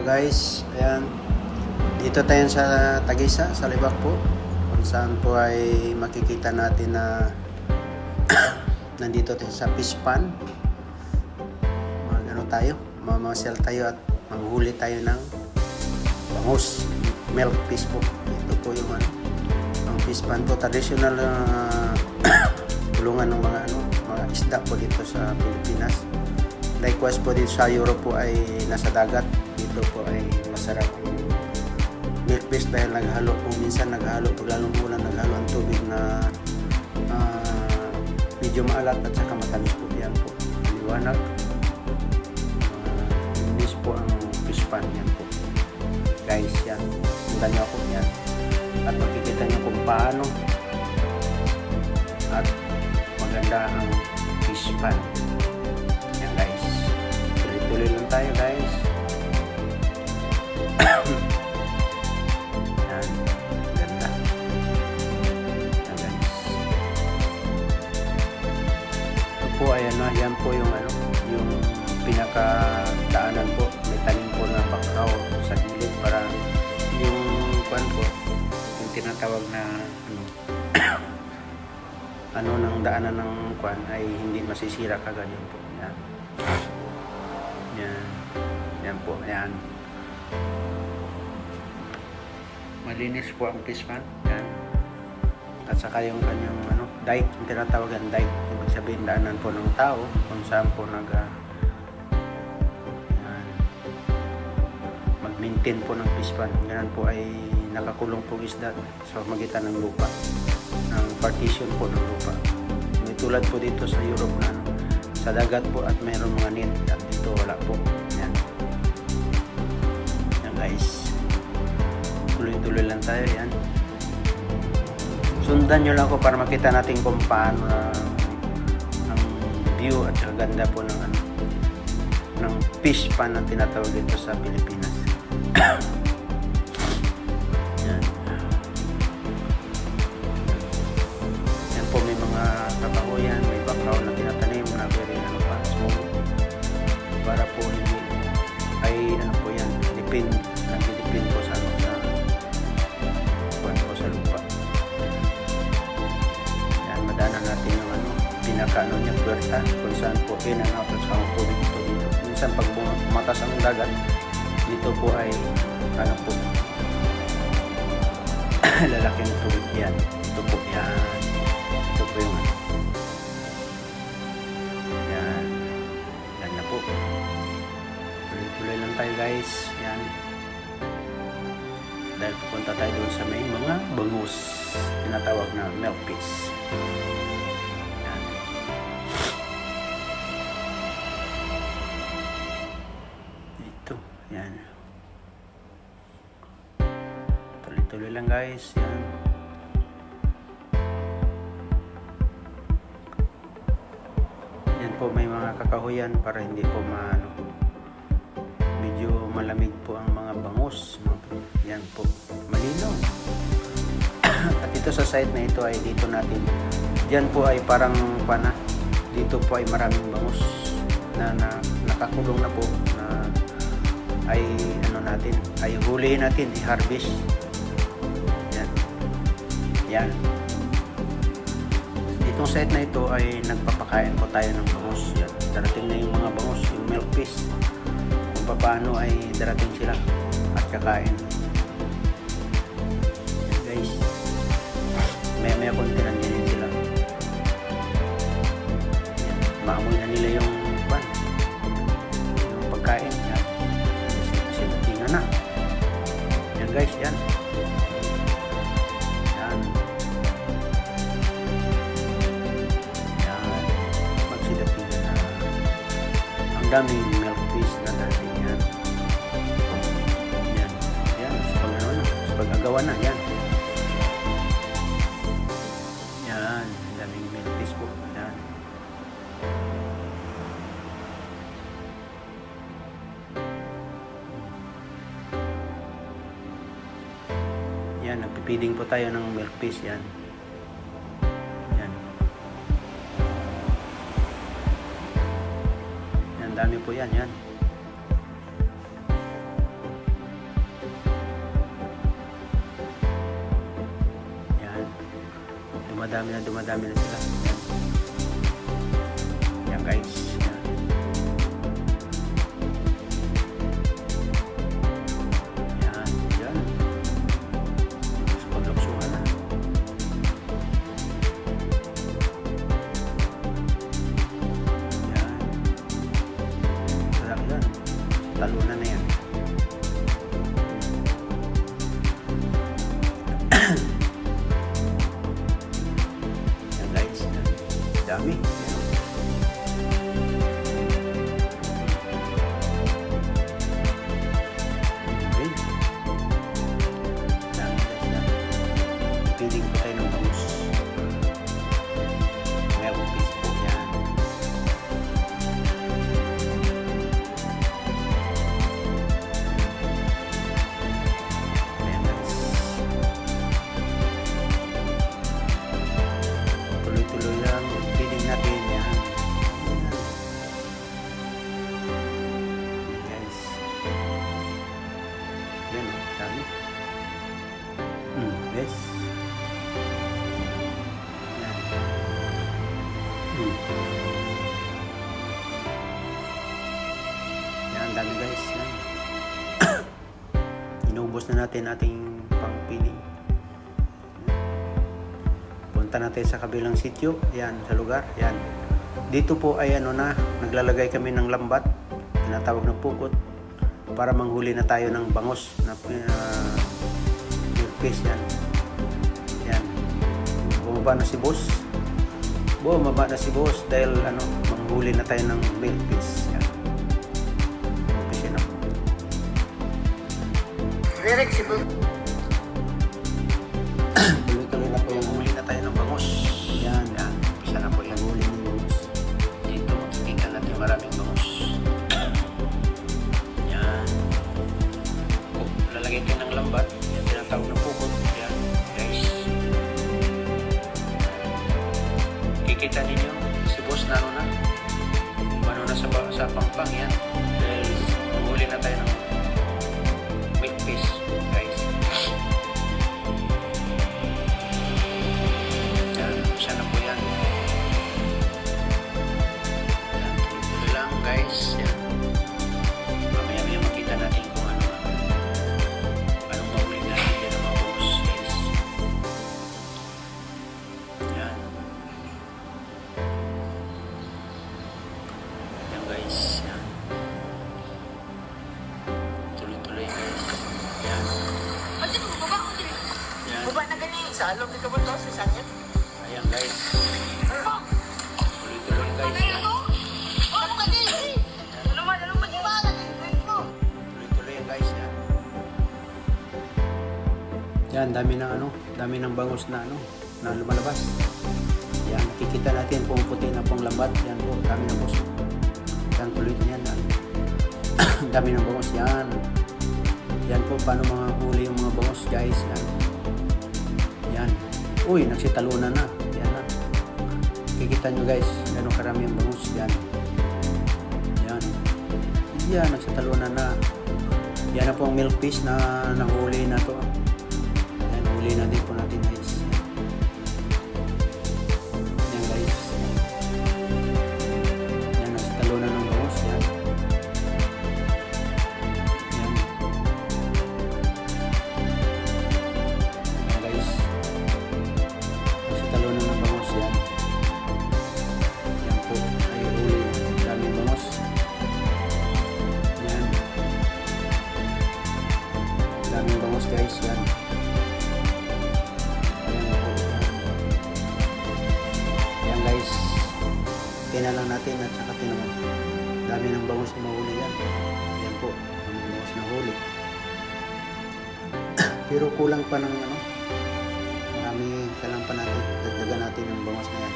guys, ayan. Dito tayo sa Tagisa, sa Libak po. Kung saan po ay makikita natin na nandito tayo sa fish pan. Mag-ano tayo, mamasyal tayo at manghuli tayo ng bangus, milk fish po. Ito po yung ang fish pan po, traditional tulungan ng mga mga isda po dito sa Pilipinas. Likewise po dito sa Europe po ay nasa dagat. Dito po ay masarap yung milk fish dahil naghalo po minsan naghalo pag lalong ulan naghalo ang tubig na medyo maalat at saka matamis po yan po. Liwanag. Miss po ang fish pan yan po. Guys yan. Sundan nyo ako yan. At makikita nyo kung paano at maganda ang fish pan. Yan guys. Tuloy-tuloy lang tayo guys. Yan. Ganda. Yan guys. Ito po ay yan po yung yung pinakadaanan po. May talim po na bakraw sa gilid para yung kwan po, yung tinatawag na ng daanan ng kwan ay hindi masisira kaganyan po. Yan. Yan. Yan po. Yan. Malinis po ang fish pan. Yan. At saka yung kanyang dike, yung tinatawagan dike. Ibig sabihin daanan po ng tao kung saan po mag-maintain po ng fish pan. Ganun po ay nakakulong po isda sa magitan ng lupa. Ng partition po ng lupa. May tulad po dito sa Europe na sa dagat po at mayroong mga net. At dito wala po. Yan. Yan guys. Tuloy-tuloy lang tayo. Yan. Sundan nyo lang ko para makita natin kung paano ang view at saka ganda po ng fish pan na tinatawag dito sa Pilipinas. Yan. Yan po may mga kakahuyan, may background na tinatanim na very small para po hindi ay po yan nagdidepend po sa sa lupa. Yan, madanan natin yung pinaka niya puwerta kung saan po in and out sa tubig dito. Minsan pag bumatas ang dagat dito po ay po lalaking tubig yan. Ito po yan. Ito po yung yan. Yan na po. Tuloy-tuloy lang tayo guys. Yan. Dahil pupunta tayo doon sa may mga bangus. Tinatawag na milk fish. Yan. Ito. Yan. Tuloy-tuloy lang guys. Yan. Yan po may mga kakahuyan para hindi po medyo malamig po ang mga bangus. Yan po. Malinaw. At dito sa site na ito ay dito natin. Diyan po ay parang dito po ay maraming bangus na nakakulong na po na ay natin ay hulihin natin, i-harvest. Yan. Yan. Itong site na ito ay nagpapakain po tayo ng bangus. Yan. Darating na yung mga bangus, yung milk fish. Kung paano ay darating sila at kakain. Yan guys. Maya konti lang din sila. Yan. Maamoy na nila yung pagkain. Yan. Tingnan na. Yan guys, yan. Yan. Yan. Magsidatingan na. Ang daming milk fish na natin yan. Yan. Yan. Sa pag-agawa na. Yan. Yan. Ang daming milk fish po. Yan. Yan, nagpipiding po tayo ng milk fish yan. Yan. Yan, dami po yan, yan. dumadami na sila. Yan guys. Yan. So, magluksuhan na. Yan. Sarap yan. Talunan na yan. Yan guys. Dami. Piling po tayo ng bangus. Meron piece po yan. Ayan guys. Tuloy-tuloy lang. Piling natin yan. Ayan guys. Yan o. Dami. Yes. Yan, dami guys. Yan. Inubos na natin ating pangpiling. Punta natin sa kabilang sitio. Yan, sa lugar. Yan. Dito po ay naglalagay kami ng lambat. Tinatawag na pukot. Para manghuli na tayo ng bangus na fish yan. Yan. Bumaba na si boss. Bumaba na si boss dahil manghuli na tayo ng milkfish. Yan. Fish yan ako. Tuloy-tuloy na po yung huli na tayo ng bangus. Yan. Yan. Umpisa na po yung huli ng bangus. Dito makikita natin maraming bangus. Yan. Lalagay tayo ng lambat. Yan tinatawag na pukot. Yan. Guys. Kikita ninyo si boss na sa pangpang yan. Dahil huli na tayo ng milkfish. Guys. Yan. Umpisa na po yan. Yan. Tuloy lang guys. Yan. Mamaya makita natin kung anong mahuli natin yan ng mga bangus guys. Yan. Yan guys. Yan. Tuloy-tuloy guys. Yan. Yan. Baba na ganyan. Sa along dito ba ito? Sa sangit? Ayan guys. Tuloy-tuloy guys. Yan. Tuloy-tuloy yan guys. Yan. Yan, dami ng bangus na lumalabas. Yan, nakikita natin kung puti na pong lambat. Yan po, dami ng bangus. Yan, tuloy na yan. Dami ng bangus. Yan. Yan po, paano mga huli yung mga bangus guys. Yan. Yan. Uy, nagsitalunan na. Yan na. Kikita nyo guys, gano'ng karami ang bangus. Yan. Yan. Yan, nagsitalunan na. Yan na po ang milkfish na nahuli na to. Yan, huli na din po natin guys. Yan guys. Yan, nagsitalunan ng bangus. Yan. Yan. Yan guys. Nagsitalunan ng bangus. Yan. Yan po, ay huli. Daming bangus. Yan. Daming bangus guys. Yan. Ayan po. Yan guys. Tingnan lang natin at saka tingnan. Dami ng bangus na mahuli yan. Yan po. Daming bangus na huli. Pero kulang pa ng marami kailangan pa natin. Dagdagan natin yung bangus na yan.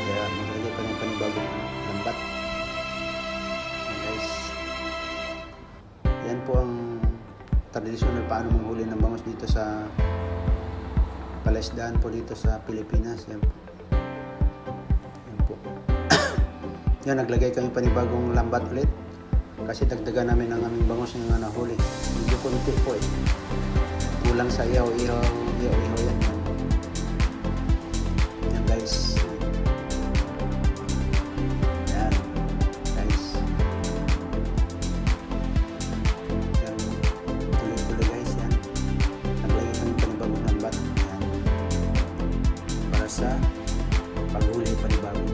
Kaya maglagay pa ng panibagong lambat. Yan guys. Yan po ang traditional paano manghuli ng bangus dito sa palaisdaan po dito sa Pilipinas. Yan po. Yan po. Yan, naglagay kami panibagong lambat ulit kasi dagdagan namin ang aming bangus na nahuli. Medyo konti po eh. Kulang sa ihaw yan. guys. Yan guys. Yan. Tuloy-tuloy guys. Yan. Naglagay kami panibagong lambat. Yan. Para sa paghuli panibago.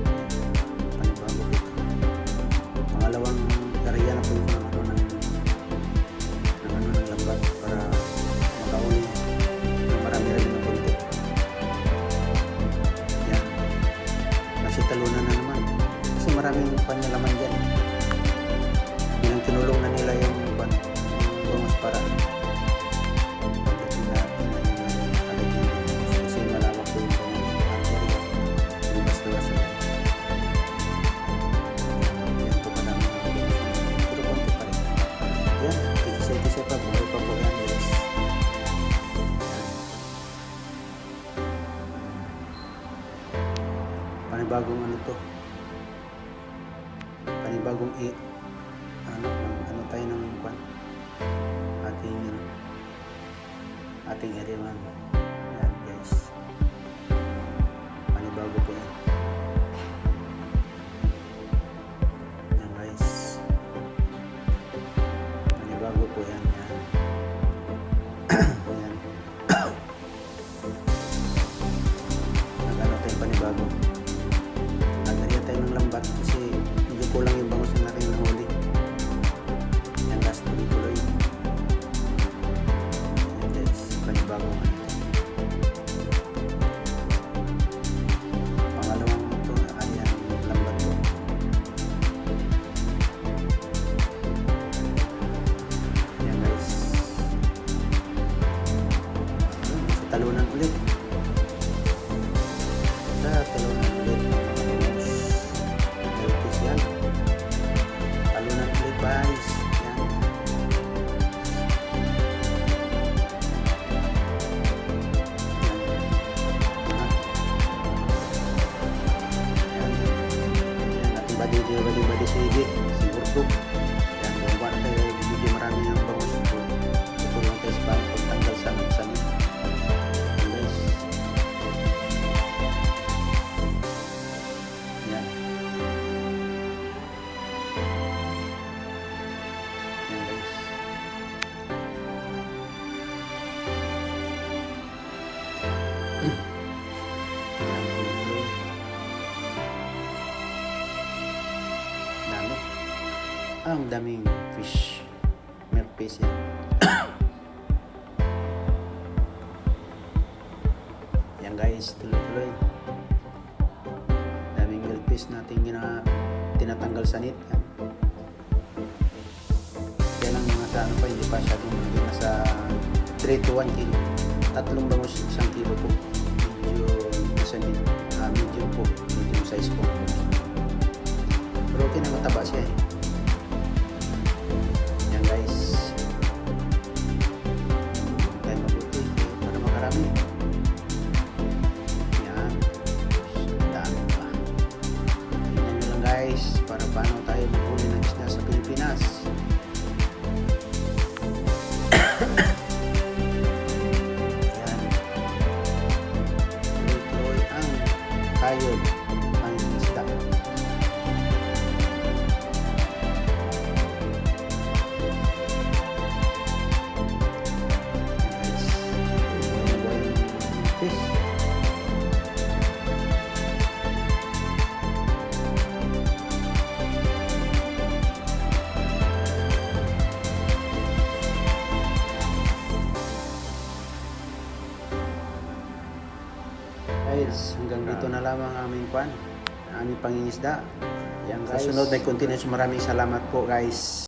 Panibago ito. Pangalawang area na po ito ng lambat para makauli ng marami rin ng konti. Yan. Kasi talunan na naman. Kasi maraming panalaman dyan. Bilang tinulong na nila yung bangus para pagdating natin na yung kalagin. Kasi malawak po yung area. Yung basta-basta yan. Yan po madami ng bangus. Pero konti pa rin. Yan. Tikisa-tikisa pa. Buhay pa po yan guys. Panibagong ano to, panibagong ano tayo ng kwan ating area man. Yan guys, panibago po yan. Yan guys, panibago po yan. Yan. Yan. Nagano tayo panibago. Nagariya tayo ng lambat kasi hindi kulang yung bangus na natin nahuli. Yan guys, tuloy-tuloy. Yan guys, panibagong ano ito. Pangalawang ito, ayan yung lambat ko. Yan guys. Sa talunan ulit. Sa talunan ulit. Yan. Talunan ulit guys. Yan. Yan. Yan. Ating badi si Ige. Si Urtog. Yan. Gawa na tayo. Bibigyan marami ng bangus. Tutulong tayo sa pagtanggal sa sanit. Yan guys. Yan. Yan guys. Yan, tuloy-tuloy. Dami. Ang daming fish. Milk fish yan. Yan guys, tuloy-tuloy. Daming milk fish natin tinatanggal sa net. Yan. Kaya lang nasa ano pa, hindi pa masyadong malaki. Nasa 3 to 1 kilo. Tatlong bangus, 1 kilo po. Medyo nasa medium po. Medium size po. Pero okay na, mataba siya eh. Yan guys. Kaya mabuti para makarami. Yan. Dami pa. Tingnan nyo lang guys para paano tayo mahuli ng isda sa Pilipinas. Yan. Tuloy-tuloy ang kayod ng isda. Guys, buhay yung fish. Guys, hanggang dito na lamang ang aming kwan, aming pangingisda. Yan guys. Kasunod ay continuous. Maraming salamat po guys.